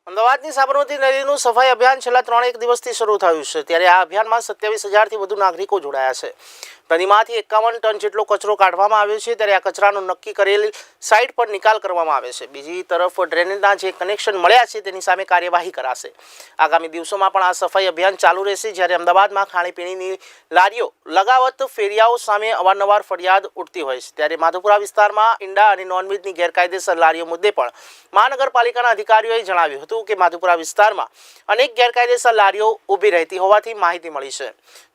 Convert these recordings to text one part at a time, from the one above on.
અમદાવાદની સાબરમતી નદીનું સફાઈ અભિયાન છેલ્લા 3 દિવસથી શરૂ થયું છે, ત્યારે આ અભિયાનમાં 27,000થી વધુ નાગરિકો જોડાયા છે। નદીમાંથી 51 ટન જેટલો કચરો કાઢવામાં આવ્યો છે, ત્યારે આ કચરાનો નક્કી કરેલ સાઇટ પર નિકાલ કરવામાં આવે છે। બીજી તરફ ડ્રેનેજના જે કનેક્શન મળ્યા છે તેની સામે કાર્યવાહી કરાશે। આગામી દિવસોમાં પણ આ સફાઈ અભિયાન ચાલુ રહેશે। જ્યારે અમદાવાદમાં ખાણીપીણીની લારીઓ લગાવત ફેરિયાઓ સામે અવારનવાર ફરિયાદ ઉઠતી હોય છે, ત્યારે માધવપુરા વિસ્તારમાં ઈંડા અને નોનવેજની ગેરકાયદેસર લારીઓ મુદ્દે પણ મહાનગરપાલિકાના અધિકારીઓએ જણાવ્યું હતું કે માધવપુરા વિસ્તારમાં અનેક ગેરકાયદેસર લારીઓ ઊભી રહેતી હોવાથી માહિતી મળી છે।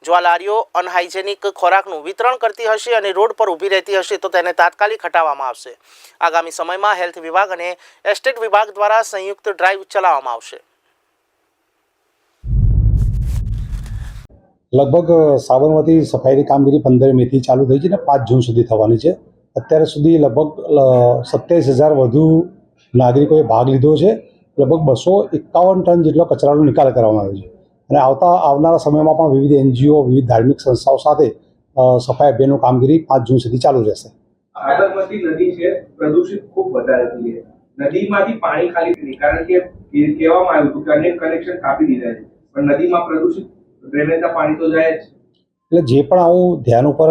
જો આ લારીઓ અનહાઇજેનિક ખોરાકનું વિતરણ કરતી હશે અને રોડ પર ઊભી રહેતી હશે તો તેને તાત્કાલિક હટાવવામાં આવશે। આગામી સમયમાં હેલ્થ વિભાગ અને એસ્ટેટ વિભાગ દ્વારા સંયુક્ત ડ્રાઈવ ચલાવવામાં આવશે। लगभग साबरमती सफाई कामगीरी 15 मे थी चालू थी ने 5 जून सुधी थवानी छे। अत्यार सुधी लगभग 27,000 વધુ नागरिकोए भाग लीधो छे। लगभग 251 टन जेटलो कचरानो निकाल करवामां आव्यो छे અને આવનારા સમયમાં પણ વિવિધ એનજીઓ વિવિધ ધાર્મિક સંસ્થાઓ સાથે સફાઈ અભિયાનનું કામગીરી 5 જૂન સુધી ચાલુ રહેશે। સાબરમતી નદી છે પ્રદૂષિત ખૂબ વધારે થઈ છે। નદીમાંથી પાણી ખાલી નથી, કારણ કે કહેવામાં આવ્યું હતું કે અનેક કનેક્શન કાપી દીધા છે, પણ નદીમાં પ્રદૂષિત ડ્રેનેજના પાણી તો જાય જ। એટલે જે પણ આવું ધ્યાન ઉપર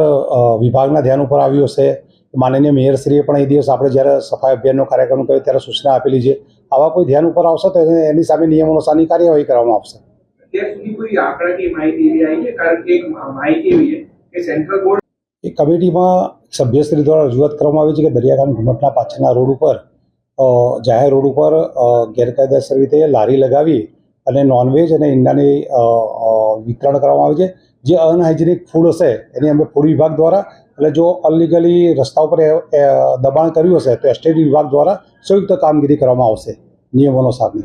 વિભાગના ધ્યાન ઉપર આવ્યું હશે, માનનીય મેયરશ્રીએ પણ એ દિવસ આપણે જ્યારે સફાઈ અભિયાનનો કાર્યક્રમ કર્યો ત્યારે સૂચના આપેલી છે। આવા કોઈ ધ્યાન ઉપર આવશે તો એની સામે નિયમોનુસારની કાર્યવાહી કરવામાં આવશે। અત્યાર સુધી કોઈ આંકડાકીય માહિતી એવી આવી છે, કારણ કે એક માહિતી એવી છે કે સેન્ટ્રલ બોર્ડ એ કમિટીમાં સભ્યશ્રી દ્વારા રજૂઆત કરવામાં આવી છે કે દરિયાકાંઠ ઘુમટના પાછળના રોડ ઉપર જાહેર રોડ ઉપર ગેરકાયદેસર રીતે લારી લગાવી અને નોનવેજ અને ઈંડાની વિતરણ કરવામાં આવે છે। જે અનહાઇજેનિક ફૂડ હશે એની અમે ફૂડ વિભાગ દ્વારા, એટલે જો અનલીગલી રસ્તા ઉપર દબાણ કર્યું હશે તો એસ્ટેટ વિભાગ દ્વારા સંયુક્ત કામગીરી કરવામાં આવશે નિયમોનો સામે।